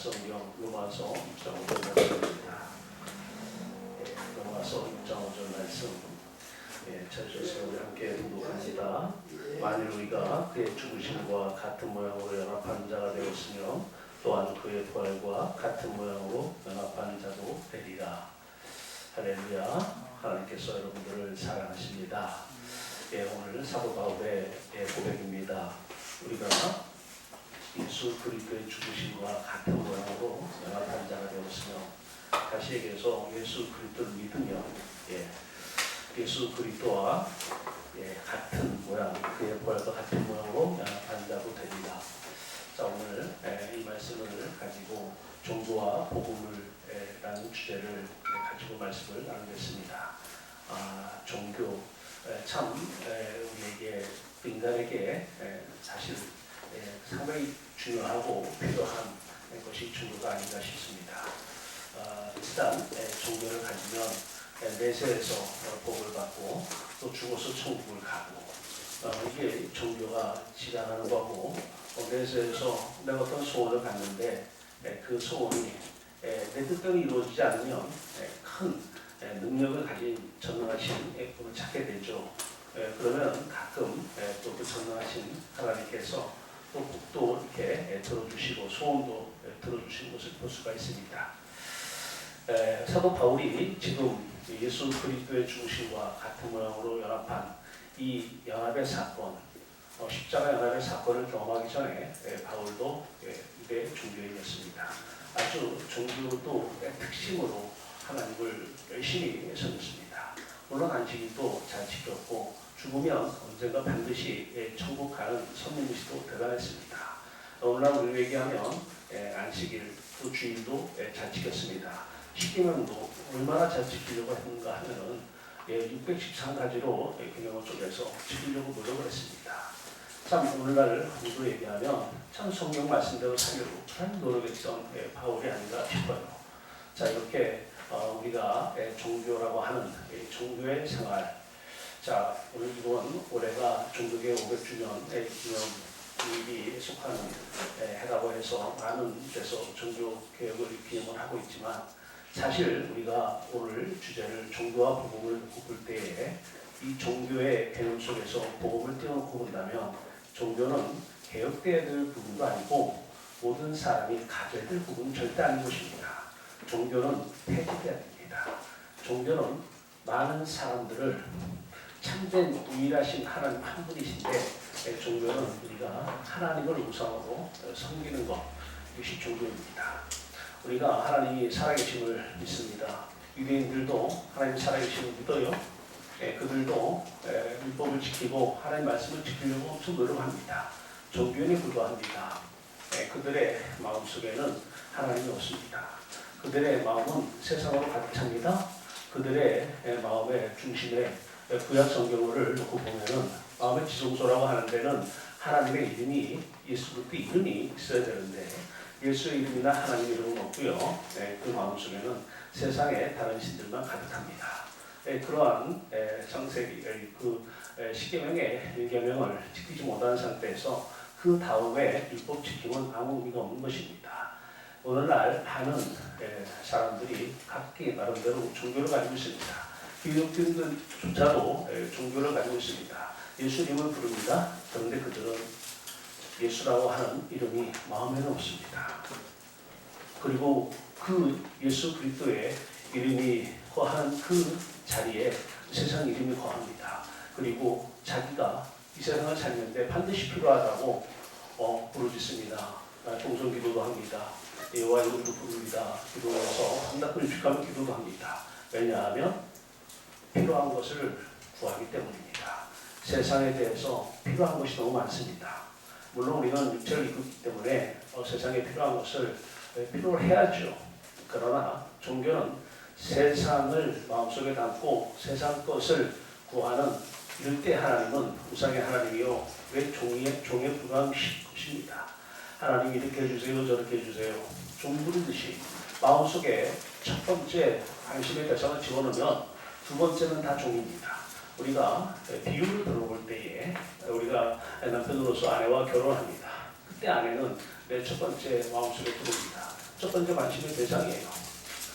성경 로마서 6장 5절 말씀입니다. 로마서 6장 5절 말씀 찾으셨으면 우리 함께 공독합니다. 만일 우리가 그의 죽으심과 같은 모양으로 연합한 자가 되었으며 또한 그의 부활과 같은 모양으로 연합한 자도 되리라. 할렐루야. 하나님께서 여러분들을 사랑하십니다. 오늘 사도 바울의 고백입니다. 우리가 예수 그리스도의 죽으심과 같은 모양으로 연합한 자가 되었으며, 다시 얘기해서 예수 그리스도를 믿으며 예수 그리스도와 같은 모양, 그의 부활과 같은 모양으로 연합한 자도 되리라. 자, 오늘 이 말씀을 가지고 종교와 복음을 라는 주제를 가지고 말씀을 나누겠습니다. 종교 참 우리에게, 인간에게 사실 상당히 중요하고 필요한 것이 종교가 아닌가 싶습니다. 일단 종교를 가지면 내세에서 복을 받고 또 죽어서 천국을 가고, 이게 종교가 지향하는 거고, 내세에서 내가 어떤 소원을 갖는데 그 소원이 내 뜻대로 이루어지지 않으면 큰 능력을 가진 전능하신 분을 찾게 되죠. 그러면 가끔 또 그 전능하신 하나님께서 또 복도 이렇게 들어주시고 소원도 들어주시는 것을 볼 수가 있습니다. 사도 바울이 지금 예수 그리스도의 죽으심과 같은 모양으로 연합한 이 연합의 사건, 십자가 연합의 사건을 경험하기 전에 바울도 유대 종교인이었습니다. 아주 종교도 특심으로 하나님을 열심히 섬겼습니다. 물론 안식일도 잘 지켰고, 죽으면 언젠가 반드시 천국 가는 선민의식도 대단했습니다. 오늘날 우리 얘기하면 안식일 또 주일도 잘 지켰습니다. 십계명도 얼마나 잘 지키려고 했는가 하면은 613가지로 계명을 쪼개서 지키려고 노력을 했습니다. 참 오늘날 우리도 얘기하면 참 성경 말씀대로 살려고 참 노력했던 바울이 아닌가 싶어요. 자, 이렇게 우리가 종교라고 하는 종교의 생활, 자, 오늘 이번 올해가 종교계 500주년의 기념일이 속하는 해라고 해서 많은 데서 종교 개혁을 기념을 하고 있지만, 사실 우리가 오늘 주제를 종교와 복음을 놓고 볼 때에 이 종교의 개념 속에서 복음을 떼어놓고 본다면, 종교는 개혁되어야 될 부분도 아니고 모든 사람이 가져야 될 부분은 절대 아닌 것입니다. 종교는 폐지되어야 됩니다. 종교는 많은 사람들을 참된 유일하신 하나님 한 분이신데, 종교는 우리가 하나님을 우상으로 섬기는 것, 이것이 종교입니다. 우리가 하나님이 살아계심을 믿습니다. 유대인들도 하나님 살아계심을 믿어요. 그들도 율법을 지키고 하나님 말씀을 지키려고 엄청 노력합니다. 종교인에 불과합니다. 그들의 마음속에는 하나님이 없습니다. 그들의 마음은 세상으로 가득 찹니다. 그들의 마음의 중심에 구약 성경을 놓고 보면은 마음의 지성소라고 하는 데는 하나님의 이름이, 예수 그리스도 이름이 있어야 되는데 예수의 이름이나 하나님의 이름은 없고요. 그 마음속에는 세상의 다른 신들만 가득합니다. 그러한 창세기 그 십계명의 1계명을 지키지 못하는 상태에서 그 다음에 율법 지킴은 아무 의미가 없는 것입니다. 오늘날 많은 사람들이 각기 나름대로 종교를 가지고 있습니다. 기독교인들조차도 종교를 가지고 있습니다. 예수님을 부릅니다. 그런데 그들은 예수라고 하는 이름이 마음에는 없습니다. 그리고 그 예수 그리스도의 이름이 거한 그 자리에 세상 이름이 거합니다. 그리고 자기가 이 세상을 살는데 반드시 필요하다고 부르짖습니다. 동성 기도도 합니다. 여호와 이름도 부릅니다. 기도해서 한답을 유축하면 기도도 합니다. 왜냐하면 필요한 것을 구하기 때문입니다. 세상에 대해서 필요한 것이 너무 많습니다. 물론 우리는 육체를 입고 있기 때문에 세상에 필요한 것을 필요로 해야죠. 그러나 종교는 세상을 마음속에 담고 세상 것을 구하는, 이럴 때 하나님은 우상의 하나님이요, 왜 종에 불과한 것입니다. 하나님 이렇게 해주세요, 저렇게 해주세요. 종 부르듯이 마음속에 첫 번째 관심의 대상을 집어넣으면 두 번째는 다 종입니다. 우리가 비유를 들어볼 때에 우리가 남편으로서 아내와 결혼합니다. 그때 아내는 내 첫 번째 마음속에 들어옵니다. 첫 번째 관심의 대상이에요.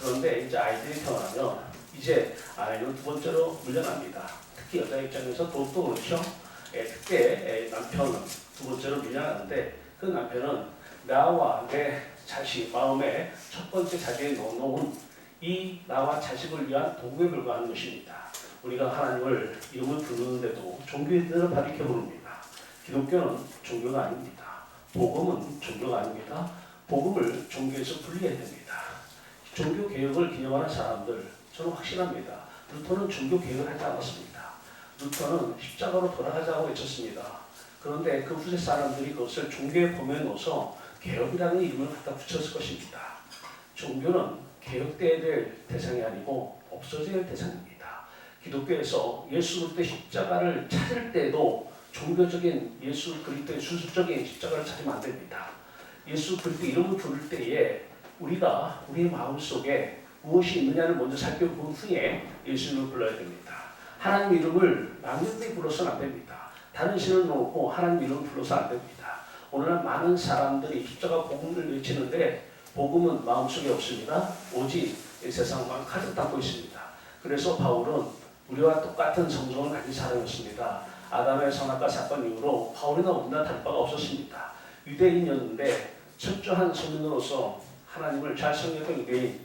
그런데 이제 아이들이 태어나면 이제 아이는 두 번째로 밀려납니다. 특히 여자 입장에서 더욱더 그렇죠. 그때 남편은 두 번째로 밀려나는데 그 남편은 나와 내 자식 마음에 첫 번째 자기에 넣어놓은 이 나와 자식을 위한 도구에 불과한 것입니다. 우리가 하나님을 이름을 부르는데도 종교인들은 바로 이렇게 부릅니다. 기독교는 종교가 아닙니다. 복음은 종교가 아닙니다. 복음을 종교에서 분리해야 됩니다. 종교 개혁을 기념하는 사람들 저는 확신합니다. 루터는 종교 개혁을 하지 않았습니다. 루터는 십자가로 돌아가자고 외쳤습니다. 그런데 그 후세 사람들이 그것을 종교의 범위에 넣어서 개혁이라는 이름을 갖다 붙였을 것입니다. 종교는 개혁돼야 될 대상이 아니고 없어져야 할 대상입니다. 기독교에서 예수 그리스도의 십자가를 찾을 때도 종교적인 예수 그리스도의 수술적인 십자가를 찾으면 안 됩니다. 예수 그리스도 이름을 부를 때에 우리가 우리의 마음속에 무엇이 있느냐를 먼저 살펴본 후에 예수 이름을 불러야 됩니다. 하나님 이름을 막연히 불러서는 안 됩니다. 다른 신을 놓고 하나님 이름을 불러서 안 됩니다. 오늘날 많은 사람들이 십자가 복음을 외치는데 복음은 마음속에 없습니다. 오직 세상만 가득 담고 있습니다. 그래서 바울은 우리와 똑같은 성성을 가진 사람이었습니다. 아담의 선악과 사건 이후로 바울이나 우리나 다를 바가 없었습니다. 유대인이었는데 철저한 서민으로서 하나님을 잘 섬겼던 유대인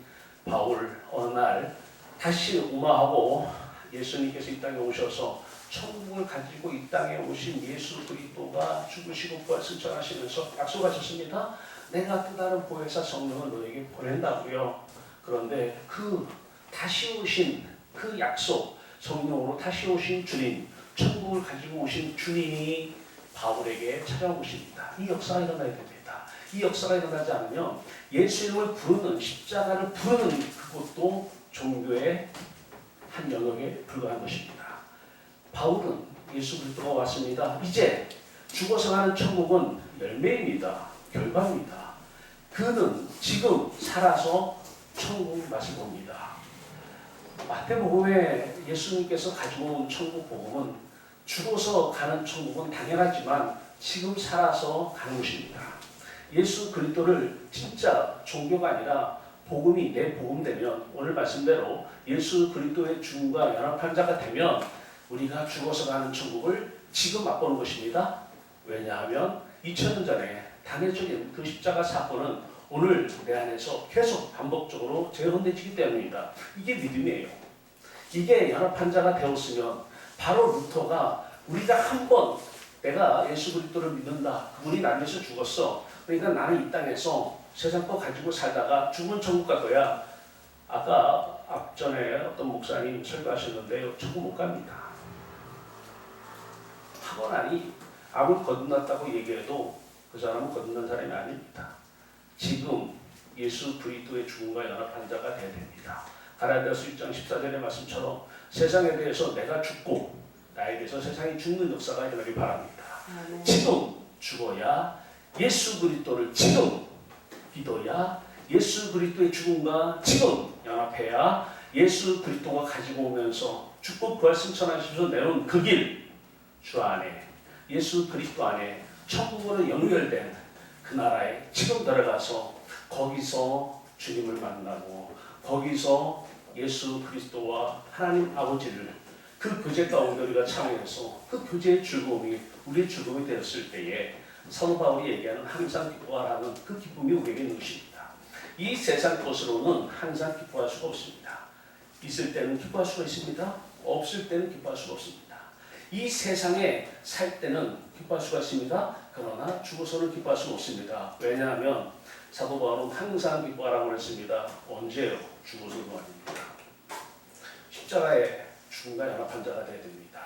바울 어느 날 다시 우마하고 예수님께서 이 땅에 오셔서 천국을 가지고 이 땅에 오신 예수 그리스도가 죽으시고 부활승천하시면서 약속하셨습니다. 내가 또 다른 보혜사 성령을 너에게 보낸다고요. 그런데 그 다시 오신 그 약속 성령으로 다시 오신 주님 천국을 가지고 오신 주님이 바울에게 찾아오십니다. 이 역사가 일어나야 됩니다. 이 역사가 일어나지 않으면 예수 이름을 부르는 십자가를 부르는 그것도 종교의 한 영역에 불과한 것입니다. 바울은 예수 그리스도가 왔습니다. 이제 죽어서 가는 천국은 열매입니다. 결과입니다. 그는 지금 살아서 천국 맛을 봅니다. 마태복음에 예수님께서 가지고 온 천국 복음은 죽어서 가는 천국은 당연하지만 지금 살아서 가는 것입니다. 예수 그리스도를 진짜 종교가 아니라 복음이 내 복음 되면 오늘 말씀대로 예수 그리스도의 죽음과 연합한 자가 되면 우리가 죽어서 가는 천국을 지금 맛보는 것입니다. 왜냐하면 2000년 전에 단회적인 그 십자가 사건은 오늘 내 안에서 계속 반복적으로 재현되기 때문입니다. 이게 믿음이에요. 이게 연합한 자가 되었으면 바로 루터가 우리가 한번 내가 예수 그리스도를 믿는다. 그분이 나를 위해서 죽었어. 그러니까 나는 이 땅에서 세상 거 가지고 살다가 죽은 천국 갈 거야. 아까 앞전에 어떤 목사님 설교하셨는데요. 천국 못 갑니다. 타고나니 암을 거듭났다고 얘기해도 그 사람은 거듭난 사람이 아닙니다. 지금 예수 그리스도의 죽음과 연합한 자가 되어야 됩니다. 갈라디아서 1장 14절의 말씀처럼 세상에 대해서 내가 죽고 나에 대해서 세상이 죽는 역사가 일어나길 바랍니다. 지금 죽어야 예수 그리스도를 지금 믿어야 예수 그리스도의 죽음과 지금 연합해야 예수 그리스도가 가지고 오면서 죽고 부활승천하시면서 내놓은 그 길 주 안에 예수 그리스도 안에 천국으로 연결된 그 나라에 지금 들어가서 거기서 주님을 만나고 거기서 예수 그리스도와 하나님 아버지를 그 교제 가운데 우리가 참여해서 그 교제의 즐거움이 우리의 즐거움이 되었을 때에 사도 바울이 얘기하는 항상 기뻐하라는 그 기쁨이 우리에게 있는 것입니다. 이 세상 것으로는 항상 기뻐할 수가 없습니다. 있을 때는 기뻐할 수가 있습니다. 없을 때는 기뻐할 수가 없습니다. 이 세상에 살 때는 기뻐할 수가 있습니다. 그러나 죽어서는 기뻐할 수는 없습니다. 왜냐하면 사도 바울은 항상 기뻐하라고 했습니다. 언제요? 죽어서도 아닙니다. 십자가에 죽음과 연합한 자가 되어야 됩니다.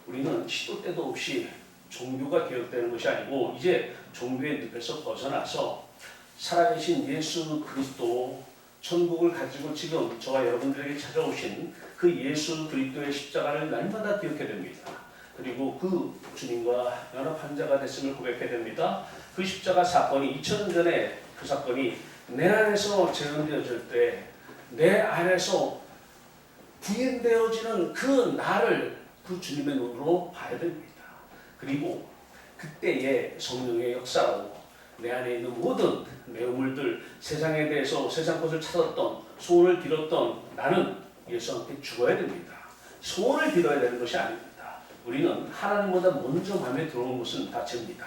우리는 시도 때도 없이 종교가 개혁되는 것이 아니고 이제 종교의 늪에서 벗어나서 살아계신 예수 그리스도 천국을 가지고 지금 저와 여러분들에게 찾아오신 그 예수 그리스도의 십자가를 날마다 기억해야 됩니다. 그리고 그 주님과 연합한 자가 됐음을 고백해야 됩니다. 그 십자가 사건이 2000년 전에 그 사건이 내 안에서 재현되어질 때 내 안에서 부인되어지는 그 나를 그 주님의 눈으로 봐야 됩니다. 그리고 그때의 성령의 역사로 내 안에 있는 모든 내용물들, 세상에 대해서 세상 것을 찾았던, 소원을 빌었던 나는 예수한테 죽어야 됩니다. 소원을 빌어야 되는 것이 아닙니다. 우리는 하나님보다 먼저 마음에 들어온 것은 다 죄입니다.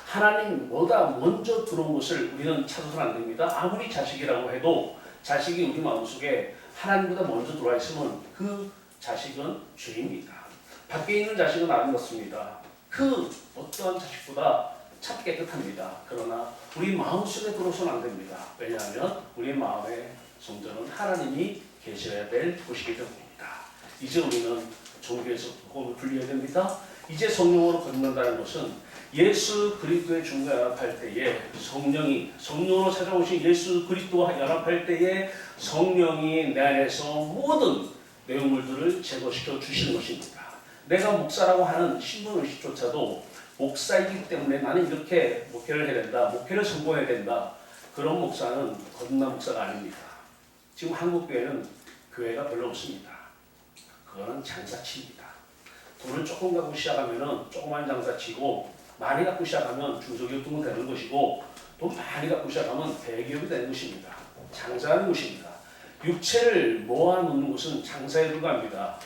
하나님보다 먼저 들어온 것을 우리는 찾아서는 안 됩니다. 아무리 자식이라고 해도 자식이 우리 마음속에 하나님보다 먼저 들어와 있으면 그 자식은 죄입니다. 밖에 있는 자식은 아름답습니다. 그 어떠한 자식보다 참 깨끗합니다. 그러나 우리 마음속에 들어서는 안 됩니다. 왜냐하면 우리 마음의 성전은 하나님이 계셔야 될 곳이기 때문입니다. 이제 우리는 종교에서 복음을 분리해야 됩니다. 이제 성령으로 거듭난다는 것은 예수 그리스도의 중과 연합할 때에 성령으로 찾아오신 예수 그리스도와 연합할 때에 성령이 내 안에서 모든 내용물들을 제거시켜 주시는 것입니다. 내가 목사라고 하는 신분의식조차도 목사이기 때문에 나는 이렇게 목회를 해야 된다, 목회를 성공해야 된다, 그런 목사는 거듭난 목사가 아닙니다. 지금 한국 교회는 교회가 별로 없습니다. 그거는 장사치입니다. 돈을 조금 갖고 시작하면 조그만 장사치고, 많이 갖고 시작하면 중소기업 등은 되는 것이고, 돈 많이 갖고 시작하면 대기업이 되는 것입니다. 장사하는 것입니다. 육체를 모아놓는 것은 장사에 불과합니다.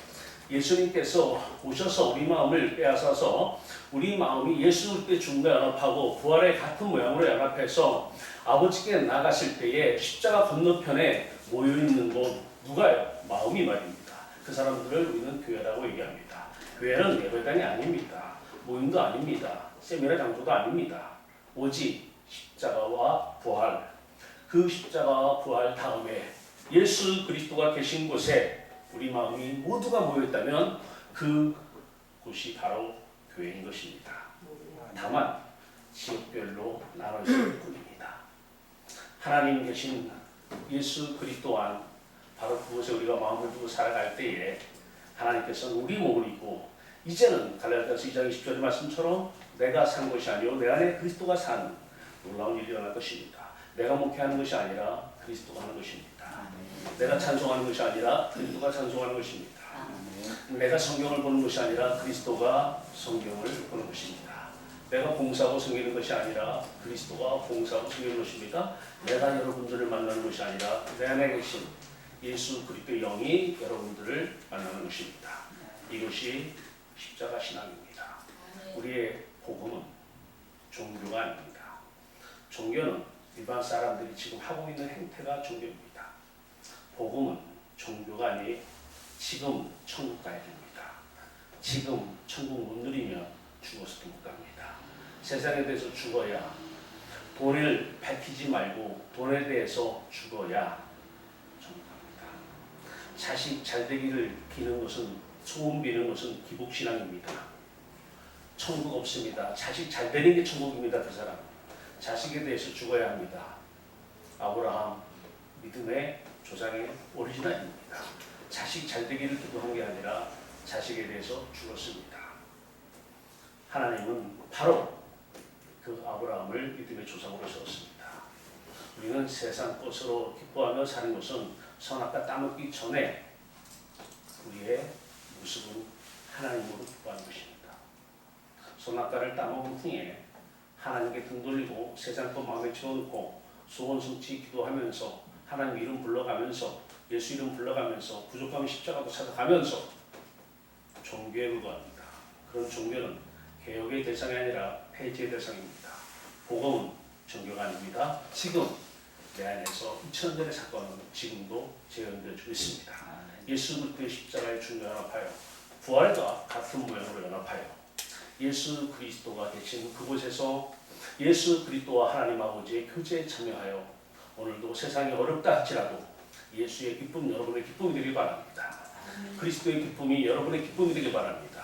예수님께서 오셔서 우리 마음을 빼앗아서 우리 마음이 예수 그리스도의 중과 연합하고 부활의 같은 모양으로 연합해서 아버지께 나갔을 때에 십자가 건너편에 모여있는 곳 누가요? 마음이 말입니다. 그 사람들을 우리는 교회라고 얘기합니다. 교회는 예배당이 아닙니다. 모임도 아닙니다. 세미나 장소도 아닙니다. 오직 십자가와 부활, 그 십자가와 부활 다음에 예수 그리스도가 계신 곳에 우리 마음이 모두가 모였다면 그 곳이 바로 교회인 것입니다. 다만 지역별로 나눠질 뿐입니다. 하나님 계신 예수 그리스도 안, 바로 그곳에 우리가 마음을 두고 살아갈 때에 하나님께서는 우리 몸을 입고, 이제는 갈라디아서 2장 20절의 말씀처럼 내가 산 것이 아니요 내 안에 그리스도가 사는 놀라운 일이 일어날 것입니다. 내가 목회하는 것이 아니라 그리스도가 하는 것입니다. 내가 찬송하는 것이 아니라 그리스도가 찬송하는 것입니다. 내가 성경을 보는 것이 아니라 그리스도가 성경을 보는 것입니다. 내가 봉사하고 섬기는 것이 아니라 그리스도가 봉사하고 섬기는 것입니다. 내가 여러분들을 만나는 것이 아니라 내 안에 계신 예수 그리스도의 영이 여러분들을 만나는 것입니다. 이것이 십자가 신앙입니다. 우리의 복음은 종교가 아닙니다. 종교는 일반 사람들이 지금 하고 있는 행태가 종교입니다. 복음은 종교가 아니 지금 천국 가야 됩니다. 지금 천국 못 누리면 죽어서도 못 갑니다. 세상에 대해서 죽어야, 돈을 밝히지 말고 돈에 대해서 죽어야 천국 갑니다. 자식 잘 되기를 비는 것은, 소원 비는 것은 기복신앙입니다. 천국 없습니다. 자식 잘 되는 게 천국입니다. 그 사람 자식에 대해서 죽어야 합니다. 아브라함 믿음의 조상의 오리지널입니다. 자식 잘 되기를 기도한 게 아니라 자식에 대해서 죽었습니다. 하나님은 바로 그 아브라함을 믿음의 조상으로 세웠습니다. 우리는 세상 것으로 기뻐하며 사는 것은 선악과 따먹기 전에 우리의 모습은 하나님으로 기뻐하는 것입니다. 선악과를 따먹은 후에 하나님께 등 돌리고 세상 것 마음에 집어넣고 소원 성취 기도하면서 하나님 이름 불러가면서 예수 이름 불러가면서 부족하면 십자가도 찾아가면서 종교에 불과합니다. 그런 종교는 개혁의 대상이 아니라 폐지의 대상입니다. 복음은 종교가 아닙니다. 지금 내 안에서 2000년의 사건은 지금도 재현되어지고 있습니다. 예수 그리스도의 십자가에 중요 연합하여 부활과 같은 모양으로 연합하여 예수 그리스도가 계신 그곳에서 예수 그리스도와 하나님 아버지의 교제에 참여하여 오늘도 세상이 어렵다 할지라도 예수의 기쁨 여러분의 기쁨이 되길 바랍니다. 그리스도의 기쁨이 여러분의 기쁨이 되길 바랍니다.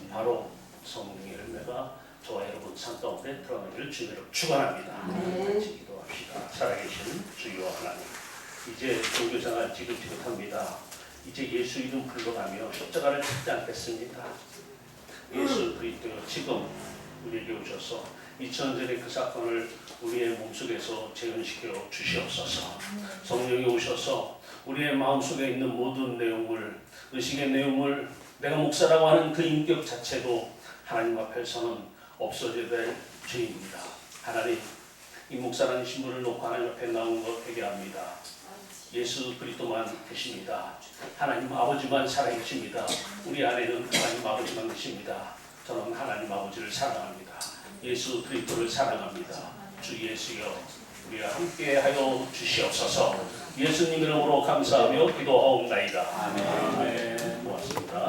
바로 성령의 열매가 저와 여러분 삶 가운데 드러나기를 주님으로 축원합니다. 같이 기도합시다. 살아계신 주여 하나님, 이제 종교생활 지긋지긋합니다. 이제 예수 이름 불러가며 십자가를 찾지 않겠습니다. 예수 그리스도여, 지금 우리에게 오셔서 2000년 전의 그 사건을 우리의 몸속에서 재현시켜 주시옵소서. 성령이 오셔서 우리의 마음속에 있는 모든 내용을, 의식의 내용을, 내가 목사라고 하는 그 인격 자체도 하나님 앞에서는 없어져야 될 죄입니다. 하나님, 이 목사라는 신분을 놓고 하나님 앞에 나온 것 회개합니다. 예수 그리스도만 계십니다. 하나님 아버지만 살아계십니다. 우리 안에는 하나님 아버지만 계십니다. 저는 하나님 아버지를 사랑합니다. 예수 그리스도를 사랑합니다. 주 예수여, 우리와 함께하여 주시옵소서. 예수님 이름으로 감사하며 기도하옵나이다. 아멘. 고맙습니다.